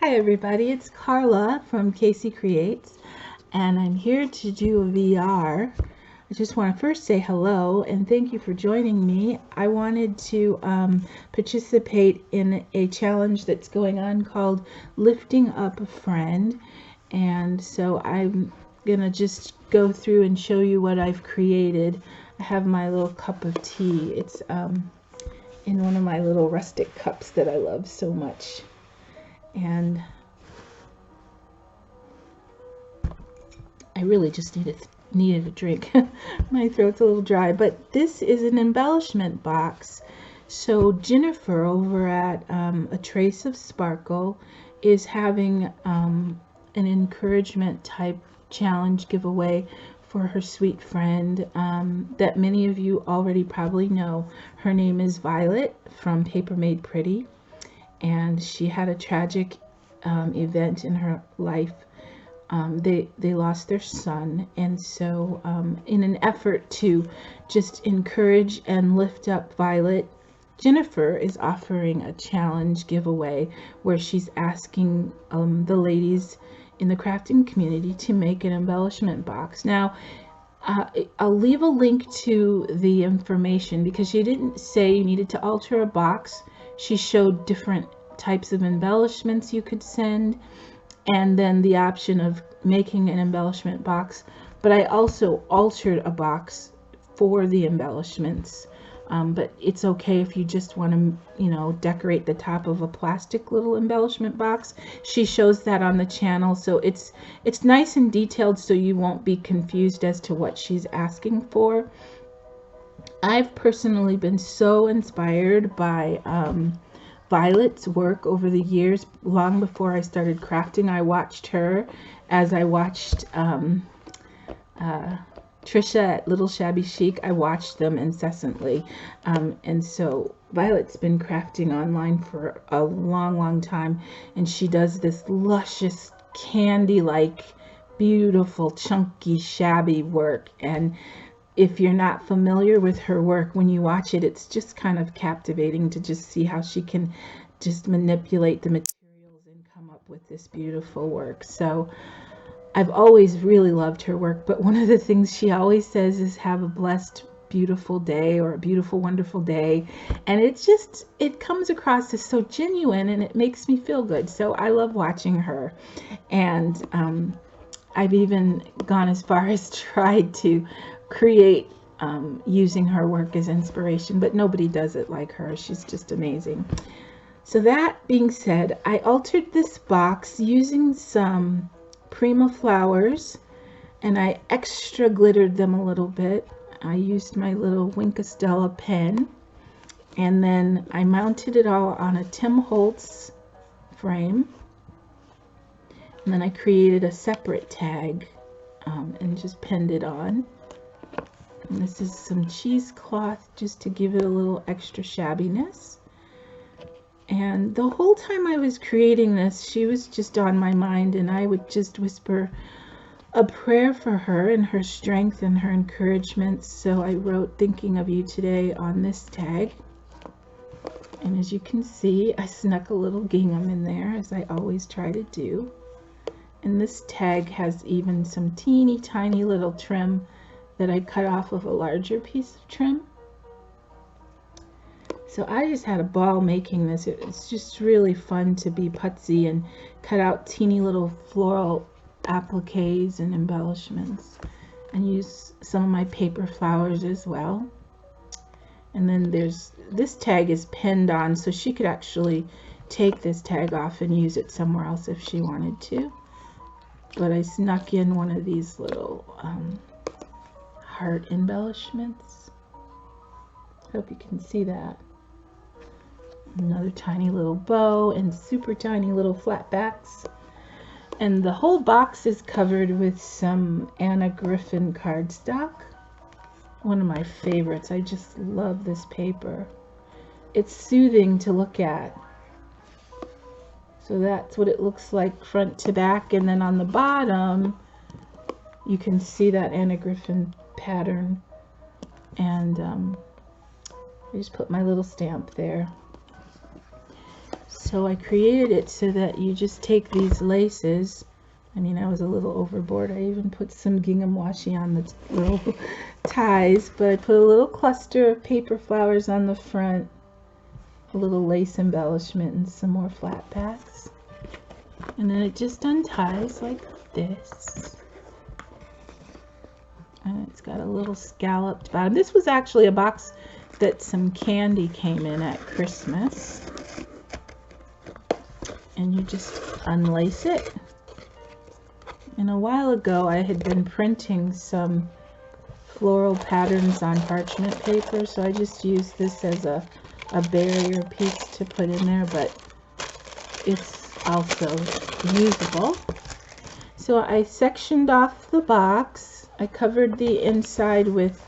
Hi everybody, it's Carla from Casey Creates, and I'm here to do a VR. I just want to first say hello and thank you for joining me. I wanted to participate in a challenge that's going on called Lifting Up a Friend, and so I'm gonna just go through and show you what I've created. I have my little cup of tea. It's in one of my little rustic cups that I love so much. And I really just needed a drink. My throat's a little dry, but this is an embellishment box. So Jennifer over at A Trace of Sparkle is having an encouragement type challenge giveaway for her sweet friend that many of you already probably know. Her name is Violet from Paper Made Pretty, and she had a tragic event in her life. They lost their son, and so in an effort to just encourage and lift up Violet, Jennifer is offering a challenge giveaway where she's asking the ladies in the crafting community to make an embellishment box. Now, I'll leave a link to the information because she didn't say you needed to alter a box. She showed different types of embellishments you could send, and then the option of making an embellishment box. But I also altered a box for the embellishments. But it's okay if you just want to, decorate the top of a plastic little embellishment box. She shows that on the channel, so it's nice and detailed, so you won't be confused as to what she's asking for. I've personally been so inspired by Violet's work over the years. Long before I started crafting, I watched her as I watched Trisha at Little Shabby Chic. I watched them incessantly, and so Violet's been crafting online for a long time, and she does this luscious candy-like beautiful chunky shabby work. And if you're not familiar with her work, when you watch it, it's just kind of captivating to just see how she can just manipulate the materials and come up with this beautiful work. So I've always really loved her work, but one of the things she always says is have a blessed, beautiful day, or a beautiful, wonderful day. And it comes across as so genuine, and it makes me feel good. So I love watching her. And I've even gone as far as tried to create using her work as inspiration, but nobody does it like her. She's just amazing. So that being said, I altered this box using some Prima flowers, and I extra glittered them a little bit. I used my little Winkostella pen, and then I mounted it all on a Tim Holtz frame, and then I created a separate tag and just pinned it on. And this is some cheesecloth just to give it a little extra shabbiness. And the whole time I was creating this, she was just on my mind, and I would just whisper a prayer for her and her strength and her encouragement. So I wrote "Thinking of you today" on this tag. And as you can see, I snuck a little gingham in there, as I always try to do. And this tag has even some teeny tiny little trim that I cut off of a larger piece of trim. So I just had a ball making this. It's just really fun to be putsy and cut out teeny little floral appliques and embellishments, and use some of my paper flowers as well. And then this tag is pinned on, so she could actually take this tag off and use it somewhere else if she wanted to. But I snuck in one of these little heart embellishments. Hope you can see that. Another tiny little bow and super tiny little flat backs. And the whole box is covered with some Anna Griffin cardstock. One of my favorites. I just love this paper. It's soothing to look at. So that's what it looks like front to back. And then on the bottom, you can see that Anna Griffin pattern. And I just put my little stamp there. So I created it so that you just take these laces. I mean, I was a little overboard. I even put some gingham washi on the little ties, but I put a little cluster of paper flowers on the front, a little lace embellishment, and some more flat packs. And then it just unties like this. And it's got a little scalloped bottom. This was actually a box that some candy came in at Christmas. And you just unlace it. And a while ago I had been printing some floral patterns on parchment paper, so I just used this as a barrier piece to put in there, but it's also usable. So I sectioned off the box. I covered the inside with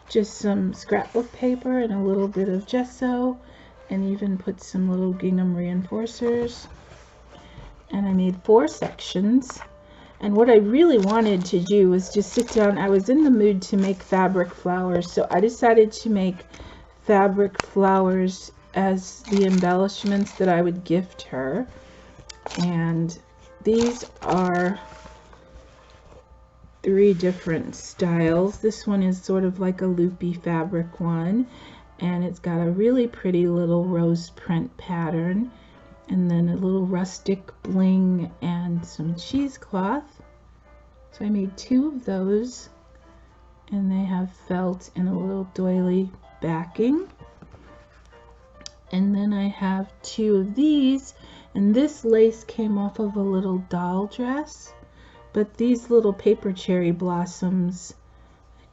just some scrapbook paper and a little bit of gesso, and even put some little gingham reinforcers. And I made 4 sections. And what I really wanted to do was just sit down. I was in the mood to make fabric flowers, so I decided to make fabric flowers as the embellishments that I would gift her. And these are 3 different styles. This one is sort of like a loopy fabric one, and it's got a really pretty little rose print pattern, and then a little rustic bling and some cheesecloth. So I made 2 of those, and they have felt and a little doily backing. And then I have 2 of these, and this lace came off of a little doll dress, but these little paper cherry blossoms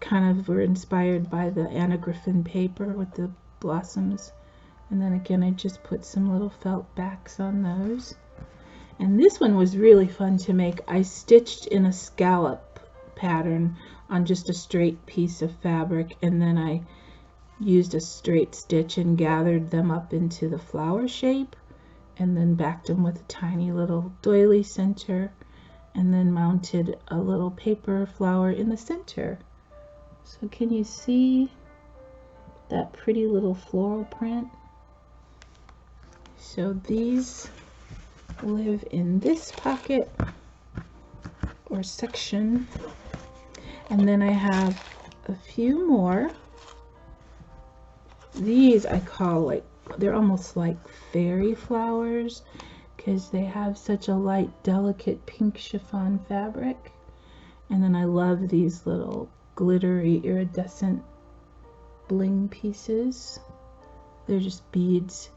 kind of were inspired by the Anna Griffin paper with the blossoms. And then again, I just put some little felt backs on those. And this one was really fun to make. I stitched in a scallop pattern on just a straight piece of fabric, and then I used a straight stitch and gathered them up into the flower shape, and then backed them with a tiny little doily center, and then mounted a little paper flower in the center. So can you see that pretty little floral print? So these live in this pocket or section, and then I have a few more. These I call, like, they're almost like fairy flowers because they have such a light, delicate pink chiffon fabric. And then I love these little glittery iridescent bling pieces. They're just beads.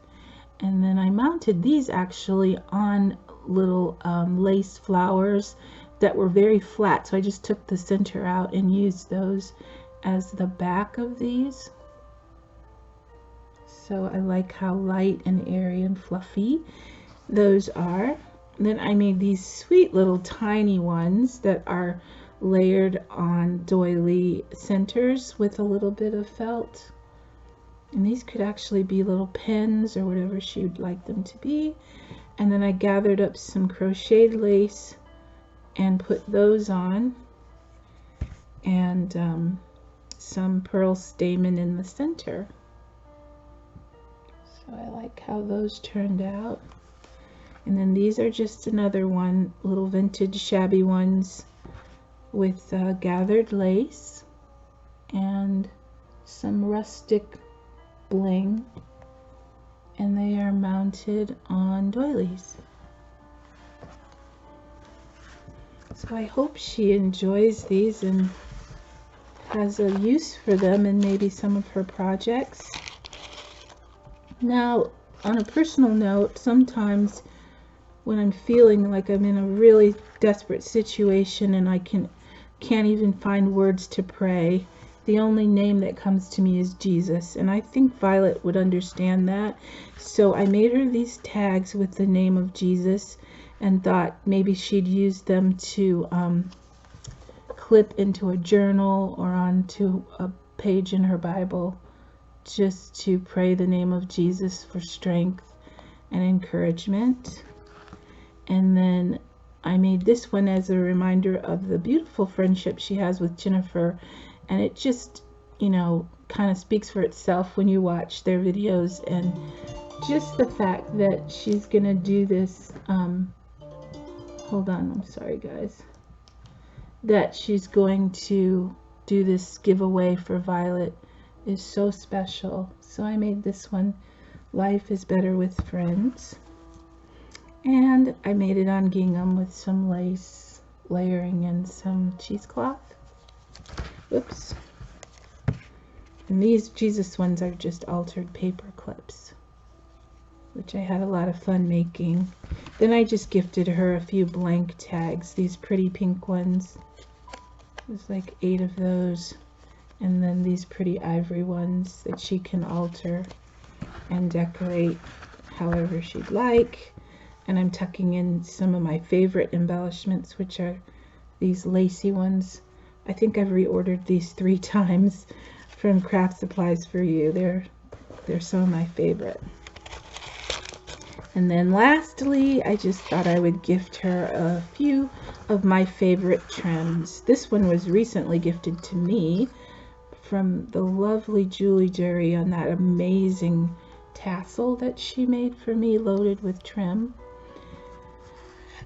And then I mounted these actually on little lace flowers that were very flat. So I just took the center out and used those as the back of these. So I like how light and airy and fluffy those are. Then I made these sweet little tiny ones that are layered on doily centers with a little bit of felt. And these could actually be little pens or whatever she would like them to be. And then I gathered up some crocheted lace and put those on, and some pearl stamen in the center. So I like how those turned out. And then these are just another one, little vintage shabby ones with gathered lace and some rustic bling, and they are mounted on doilies. So I hope she enjoys these and has a use for them in maybe some of her projects. Now, on a personal note, sometimes when I'm feeling like I'm in a really desperate situation and I can't even find words to pray, the only name that comes to me is Jesus, and I think Violet would understand that. So I made her these tags with the name of Jesus and thought maybe she'd use them to clip into a journal or onto a page in her Bible, just to pray the name of Jesus for strength and encouragement. And then I made this one as a reminder of the beautiful friendship she has with Jennifer. And it just, you know, kind of speaks for itself when you watch their videos and just the fact that she's gonna do this, hold on, I'm sorry guys, that she's going to do this giveaway for Violet is so special. So I made this one, Life is Better with Friends, and I made it on gingham with some lace layering and some cheesecloth. Oops. And these Jesus ones are just altered paper clips, which I had a lot of fun making. Then I just gifted her a few blank tags, these pretty pink ones. There's like 8 of those. And then these pretty ivory ones that she can alter and decorate however she'd like. And I'm tucking in some of my favorite embellishments, which are these lacy ones. I think I've reordered these 3 times from Craft Supplies for You. They're some of my favorite. And then lastly, I just thought I would gift her a few of my favorite trims. This one was recently gifted to me from the lovely Julie Jerry on that amazing tassel that she made for me, loaded with trim.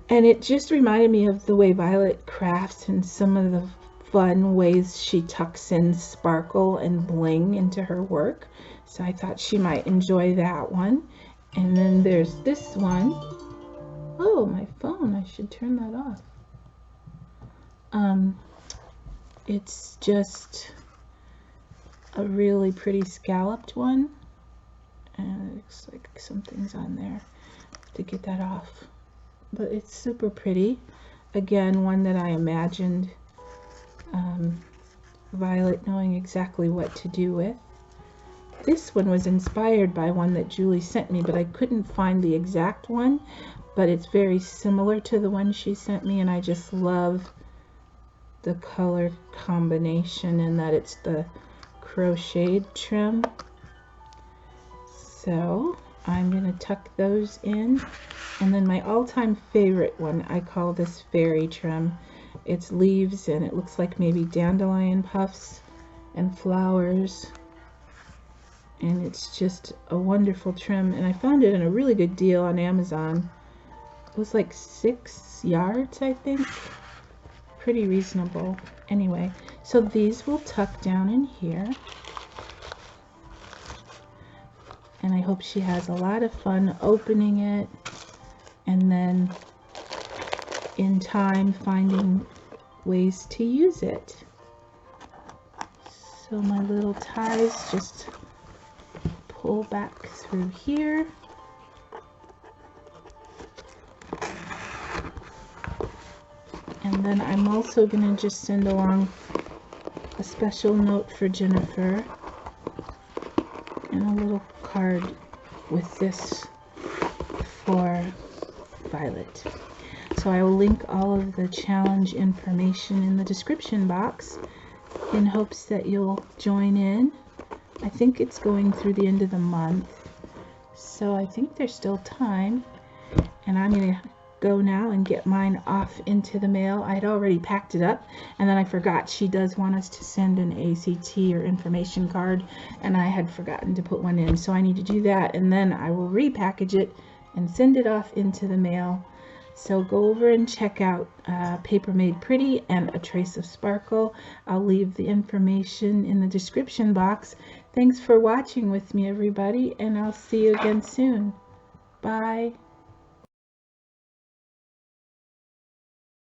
And it just reminded me of the way Violet crafts and some of the fun ways she tucks in sparkle and bling into her work. So I thought she might enjoy that one. And then there's this one. Oh, my phone, I should turn that off. It's just a really pretty scalloped one. And it looks like something's on there to get that off. But it's super pretty. Again, one that I imagined Violet knowing exactly what to do with. This one was inspired by one that Julie sent me, but I couldn't find the exact one, but it's very similar to the one she sent me, and I just love the color combination and that it's the crocheted trim. So I'm going to tuck those in. And then my all-time favorite one, I call this fairy trim. It's leaves and it looks like maybe dandelion puffs and flowers. And it's just a wonderful trim. And I found it in a really good deal on Amazon. It was like 6 yards, I think. Pretty reasonable. Anyway, so these will tuck down in here. And I hope she has a lot of fun opening it and then in time finding ways to use it. So my little ties just pull back through here. And then I'm also going to just send along a special note for Jennifer and a little card with this for Violet. So I will link all of the challenge information in the description box in hopes that you'll join in. I think it's going through the end of the month, so I think there's still time. And I'm going to go now and get mine off into the mail. I had already packed it up, and then I forgot she does want us to send an ACT or information card, and I had forgotten to put one in, so I need to do that, and then I will repackage it and send it off into the mail. So go over and check out Paper Made Pretty and A Trace of Sparkle. I'll leave the information in the description box. Thanks for watching with me, everybody, and I'll see you again soon. Bye.